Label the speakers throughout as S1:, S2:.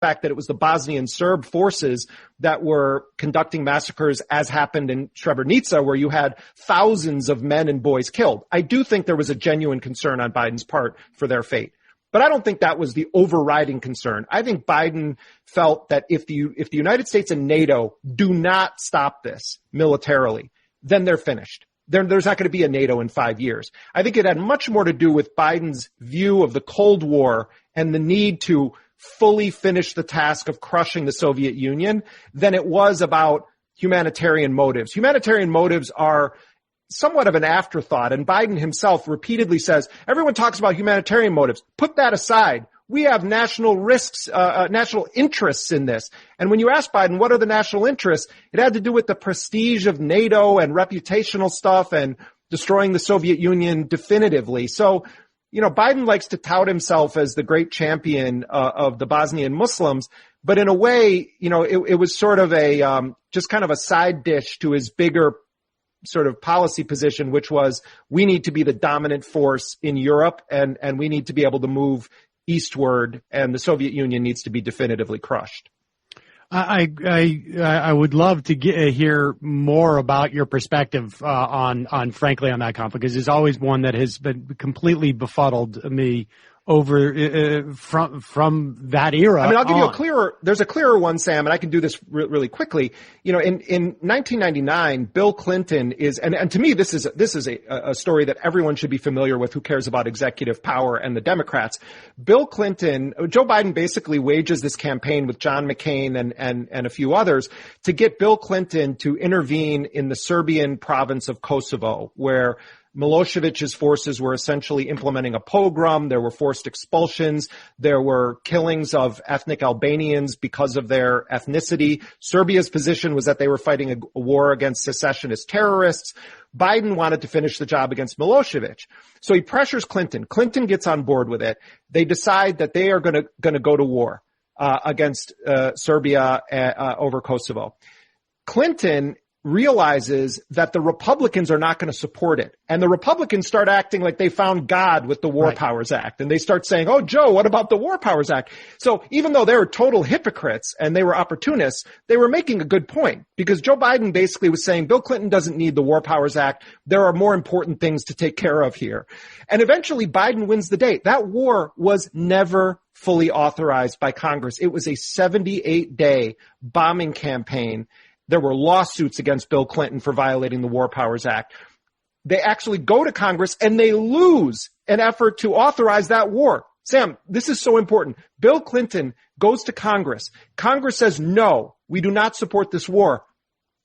S1: fact that it was the Bosnian Serb forces that were conducting massacres, as happened in Srebrenica, where you had thousands of men and boys killed. I do think there was a genuine concern on Biden's part for their fate. But I don't think that was the overriding concern. I think Biden felt that if the United States and NATO do not stop this militarily, then they're finished. There's not going to be a NATO in 5 years. I think it had much more to do with Biden's view of the Cold War and the need to fully finish the task of crushing the Soviet Union than it was about humanitarian motives. Humanitarian motives are somewhat of an afterthought, and Biden himself repeatedly says, everyone talks about humanitarian motives. Put that aside. We have national risks, national interests in this. And when you ask Biden, what are the national interests? It had to do with the prestige of NATO and reputational stuff and destroying the Soviet Union definitively. So, Biden likes to tout himself as the great champion of the Bosnian Muslims, but in a way, it was sort of just kind of a side dish to his bigger sort of policy position, which was we need to be the dominant force in Europe and we need to be able to move eastward, and the Soviet Union needs to be definitively crushed.
S2: I would love to hear more about your perspective on frankly on that conflict, because it's always one that has been completely befuddled me over from that era.
S1: I mean, I'll give you there's a clearer one, Sam, and I can do this really quickly. In 1999, Bill Clinton and to me, this is a story that everyone should be familiar with who cares about executive power and the Democrats. Joe Biden basically wages this campaign with John McCain and a few others to get Bill Clinton to intervene in the Serbian province of Kosovo, where Milosevic's forces were essentially implementing a pogrom. There were forced expulsions. There were killings of ethnic Albanians because of their ethnicity. Serbia's position was that they were fighting a war against secessionist terrorists. Biden wanted to finish the job against Milosevic. So he pressures Clinton. Clinton gets on board with it. They decide that they are going to go to war against Serbia over Kosovo. Clinton realizes that the Republicans are not going to support it. And the Republicans start acting like they found God with the War Powers Act. And they start saying, oh, Joe, what about the War Powers Act? So even though they were total hypocrites and they were opportunists, they were making a good point, because Joe Biden basically was saying Bill Clinton doesn't need the War Powers Act. There are more important things to take care of here. And eventually Biden wins the day. That war was never fully authorized by Congress. It was a 78-day bombing campaign. There were lawsuits against Bill Clinton for violating the War Powers Act. They actually go to Congress and they lose an effort to authorize that war. Sam, this is so important. Bill Clinton goes to Congress. Congress says, no, we do not support this war.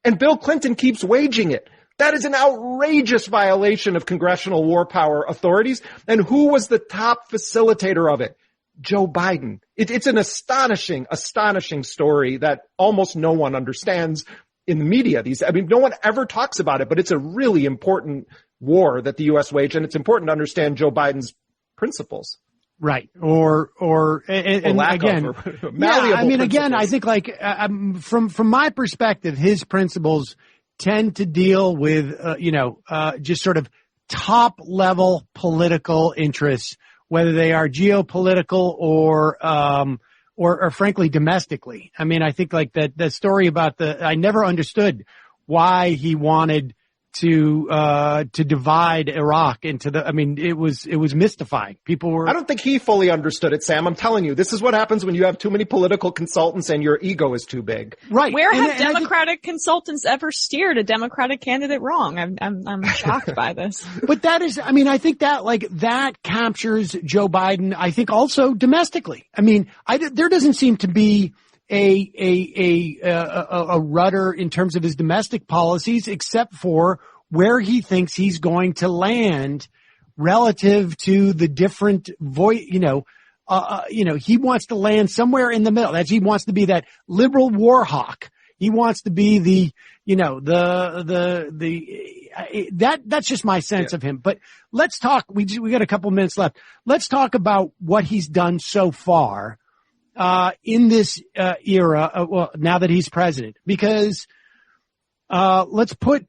S1: And Bill Clinton keeps waging it. That is an outrageous violation of congressional war power authorities. And who was the top facilitator of it? Joe Biden. It's an astonishing story that almost no one understands in the media. No one ever talks about it, but it's a really important war that the U.S. waged, and it's important to understand Joe Biden's principles.
S2: Right. Or
S1: lack
S2: again,
S1: of, or malleable
S2: again, I think from my perspective, his principles tend to deal with, just sort of top level political interests, whether they are geopolitical or frankly domestically. I mean, I think like that story about I never understood why he wanted to divide Iraq into it was mystifying.
S1: I don't think he fully understood it, Sam. I'm telling you, this is what happens when you have too many political consultants and your ego is too big.
S2: Right.
S3: Where have Democratic consultants ever steered a Democratic candidate wrong? I'm shocked by this.
S2: But that is, I think that captures Joe Biden, I think also domestically. There doesn't seem to be a rudder in terms of his domestic policies, except for where he thinks he's going to land relative to the different he wants to land somewhere in the middle. He wants to be that liberal war hawk. He wants to be that's just my sense of him. But let's talk. We got a couple minutes left. Let's talk about what he's done so far in this era, now that he's president, because let's put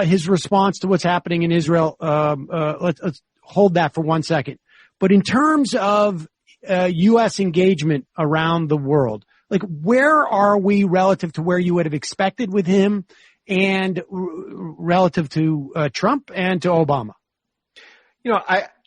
S2: his response to what's happening in Israel. Let's hold that for 1 second. But in terms of U.S. engagement around the world, Like, where are we relative to where you would have expected with him and relative to Trump and to Obama?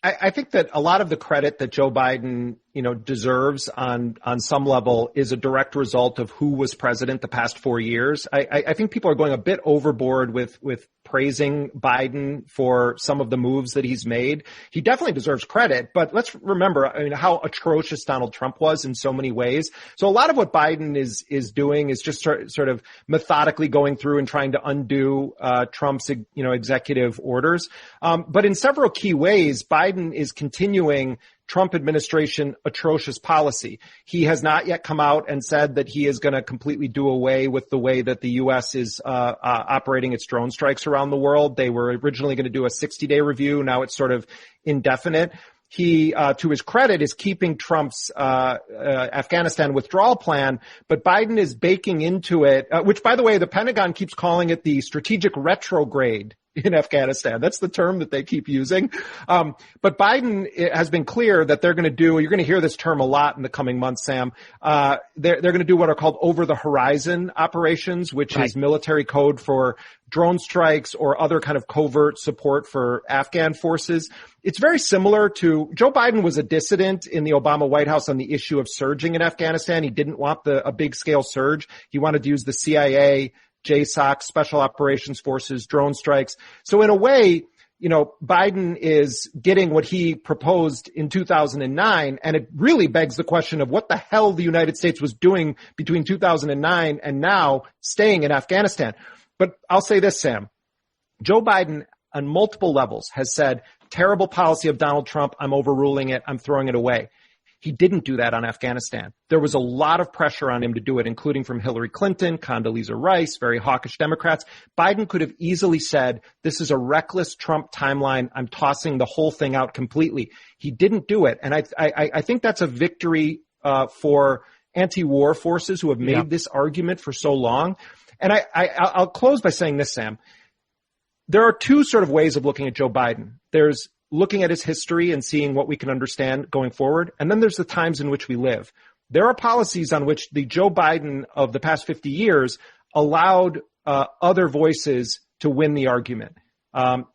S1: I think that a lot of the credit that Joe Biden, deserves on some level is a direct result of who was president the past 4 years. I think people are going a bit overboard with praising Biden for some of the moves that he's made. He definitely deserves credit, but let's remember, how atrocious Donald Trump was in so many ways. So a lot of what Biden is doing is just sort of methodically going through and trying to undo Trump's, executive orders. But in several key ways, Biden is continuing Trump administration atrocious policy. He has not yet come out and said that he is going to completely do away with the way that the U.S. is operating its drone strikes around the world. They were originally going to do a 60-day review. Now it's sort of indefinite. He, to his credit, is keeping Trump's Afghanistan withdrawal plan, but Biden is baking into it, which, by the way, the Pentagon keeps calling it the strategic retrograde in Afghanistan. That's the term that they keep using. But Biden has been clear that they're going to do, you're going to hear this term a lot in the coming months, Sam. They're going to do what are called over the horizon operations, which is military code for drone strikes or other kind of covert support for Afghan forces. It's very similar to, Joe Biden was a dissident in the Obama White House on the issue of surging in Afghanistan. He didn't want a big scale surge. He wanted to use the CIA, JSOC, Special Operations Forces, drone strikes. So in a way, Biden is getting what he proposed in 2009, and it really begs the question of what the hell the United States was doing between 2009 and now staying in Afghanistan. But I'll say this, Sam. Joe Biden, on multiple levels, has said, terrible policy of Donald Trump, I'm overruling it, I'm throwing it away. He didn't do that on Afghanistan. There was a lot of pressure on him to do it, including from Hillary Clinton, Condoleezza Rice, very hawkish Democrats. Biden could have easily said, this is a reckless Trump timeline. I'm tossing the whole thing out completely. He didn't do it. And I think that's a victory for anti-war forces who have made this argument for so long. And I'll close by saying this, Sam. There are two sort of ways of looking at Joe Biden. There's looking at his history and seeing what we can understand going forward. And then there's the times in which we live. There are policies on which the Joe Biden of the past 50 years allowed other voices to win the argument.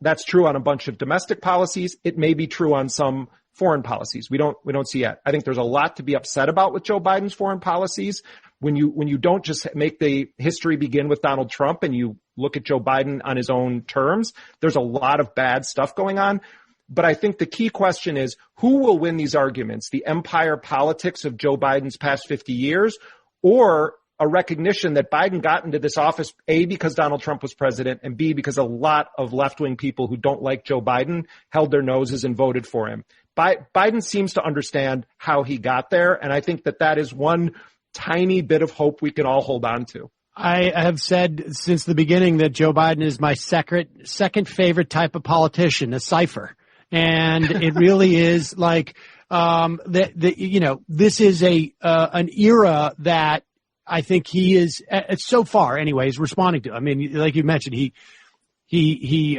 S1: That's true on a bunch of domestic policies. It may be true on some foreign policies. We don't see yet. I think there's a lot to be upset about with Joe Biden's foreign policies. When you don't just make the history begin with Donald Trump and you look at Joe Biden on his own terms, there's a lot of bad stuff going on. But I think the key question is, who will win these arguments? The empire politics of Joe Biden's past 50 years, or a recognition that Biden got into this office, A, because Donald Trump was president, and B, because a lot of left-wing people who don't like Joe Biden held their noses and voted for him. Biden seems to understand how he got there, and I think that is one tiny bit of hope we can all hold on to.
S2: I have said since the beginning that Joe Biden is my second favorite type of politician, a cipher. And it really is like, this is an era that I think he is, so far anyways, responding to. I mean, like you mentioned, he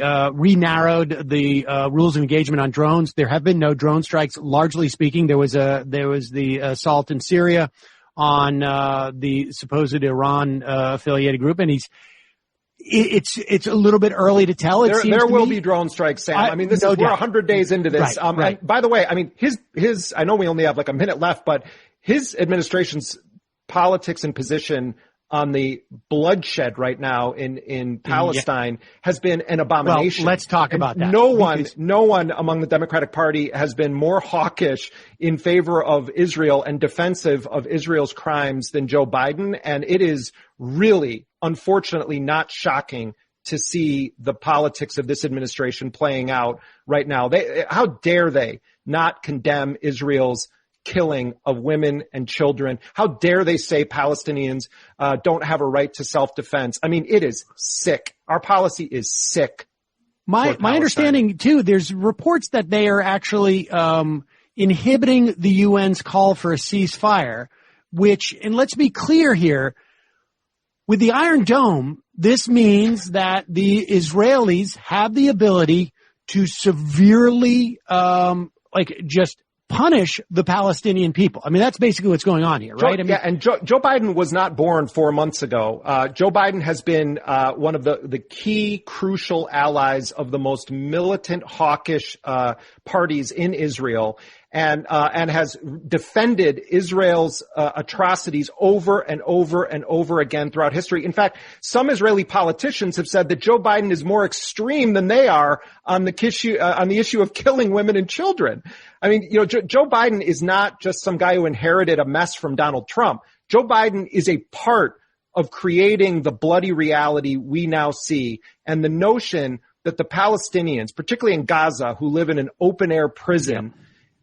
S2: re-narrowed the rules of engagement on drones. There have been no drone strikes, largely speaking. There was the assault in Syria on the supposed Iran affiliated group, and it's a little bit early to tell.
S1: There will be drone strikes, Sam. We're 100 days into this.
S2: Right.
S1: And by the way, his I know we only have like a minute left, but his administration's politics and position on the bloodshed right now in Palestine has been an abomination.
S2: Well, let's talk about that.
S1: No one among the Democratic Party has been more hawkish in favor of Israel and defensive of Israel's crimes than Joe Biden. And it is really, unfortunately, not shocking to see the politics of this administration playing out right now. How dare they not condemn Israel's killing of women and children? How dare they say Palestinians don't have a right to self-defense? It is sick. Our policy is sick.
S2: My understanding too, there's reports that they are actually inhibiting the UN's call for a ceasefire, which, and let's be clear here, with the Iron Dome, this means that the Israelis have the ability to severely just punish the Palestinian people. I mean, that's basically what's going on here, right?
S1: Joe Biden was not born 4 months ago. Joe Biden has been one of the key, crucial allies of the most militant, hawkish parties in Israel, and has defended Israel's atrocities over and over and over again throughout history. In fact, some Israeli politicians have said that Joe Biden is more extreme than they are on the issue of killing women and children. I mean, Joe Biden is not just some guy who inherited a mess from Donald Trump. Joe Biden is a part of creating the bloody reality we now see, and the notion that the Palestinians, particularly in Gaza, who live in an open-air prison,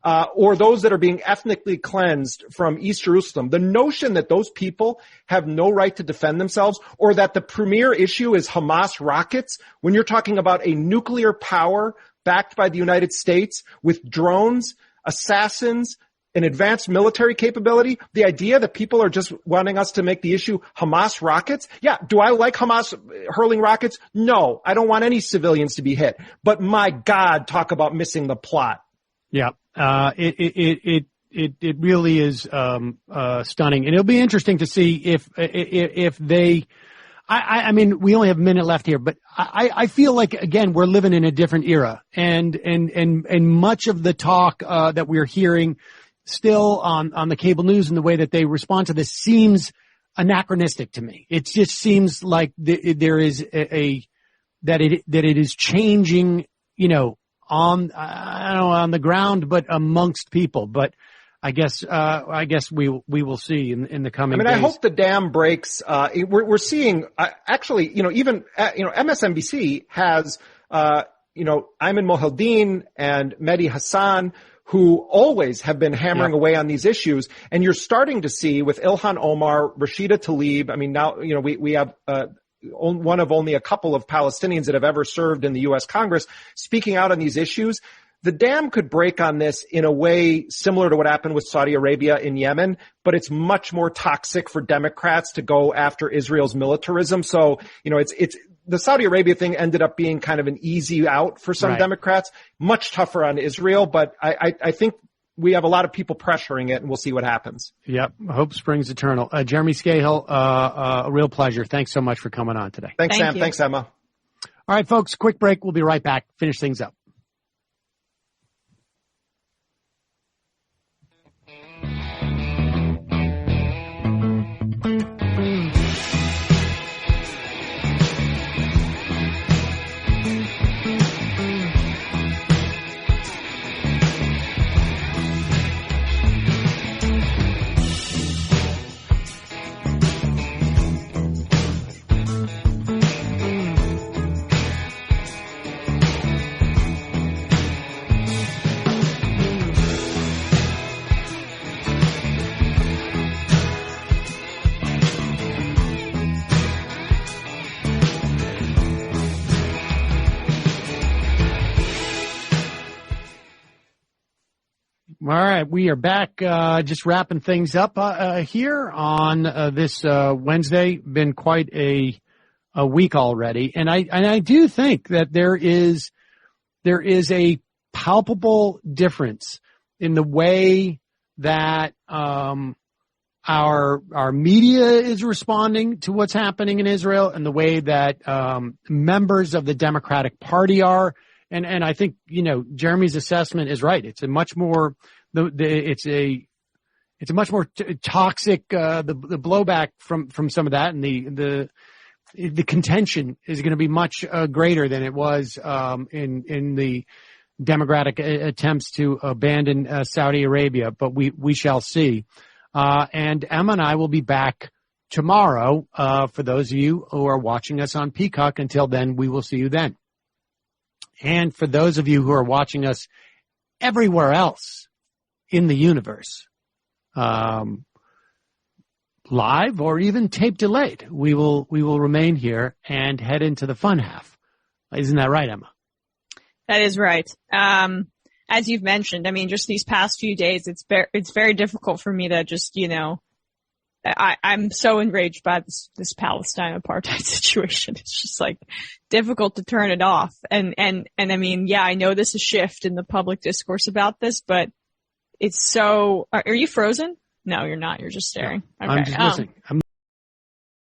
S1: or those that are being ethnically cleansed from East Jerusalem, the notion that those people have no right to defend themselves, or that the premier issue is Hamas rockets, when you're talking about a nuclear power backed by the United States with drones, assassins, an advanced military capability, the idea that people are just wanting us to make the issue Hamas rockets. Yeah, do I like Hamas hurling rockets? No, I don't want any civilians to be hit. But my God, talk about missing the plot.
S2: Yeah. It really is stunning, and it'll be interesting to see if they. I mean, we only have a minute left here, but I feel like again we're living in a different era, and much of the talk that we're hearing still on the cable news and the way that they respond to this seems anachronistic to me. It just seems like there is that it is changing, on the ground, but amongst people. But I guess we will see in the coming days.
S1: I hope the dam breaks. We're seeing, actually, even, MSNBC has, Ayman Mohyeldin and Mehdi Hassan, who always have been hammering away on these issues. And you're starting to see with Ilhan Omar, Rashida Tlaib. I mean, now, we have, one of only a couple of Palestinians that have ever served in the U.S. Congress speaking out on these issues. The dam could break on this in a way similar to what happened with Saudi Arabia in Yemen, but it's much more toxic for Democrats to go after Israel's militarism. So, it's the Saudi Arabia thing ended up being kind of an easy out for some Democrats, much tougher on Israel. But I think we have a lot of people pressuring it, and we'll see what happens.
S2: Yep. Hope springs eternal. Jeremy Scahill, a real pleasure. Thanks so much for coming on today.
S1: Thanks, Sam.
S3: You.
S1: Thanks, Emma.
S2: All right, folks, quick break. We'll be right back. Finish things up. All right, we are back, just wrapping things up here on this Wednesday. Been quite a week already, and I do think that there is a palpable difference in the way that our media is responding to what's happening in Israel, and the way that members of the Democratic Party are. And I think, Jeremy's assessment is right. It's a much more, it's a much more toxic, the blowback from some of that, and the contention is going to be much greater than it was in the democratic attempts to abandon Saudi Arabia. But we shall see. And Emma and I will be back tomorrow for those of you who are watching us on Peacock. Until then, we will see you then. And for those of you who are watching us everywhere else in the universe, live or even tape delayed, we will remain here and head into the fun half. Isn't that right, Emma?
S3: That is right. As you've mentioned, just these past few days, it's very difficult for me to just, I'm so enraged by this Palestine apartheid situation. It's just difficult to turn it off. And I know this is a shift in the public discourse about this, but it's so, are you frozen? No, you're not. You're just staring.
S2: No,
S3: okay.
S2: I'm just listening.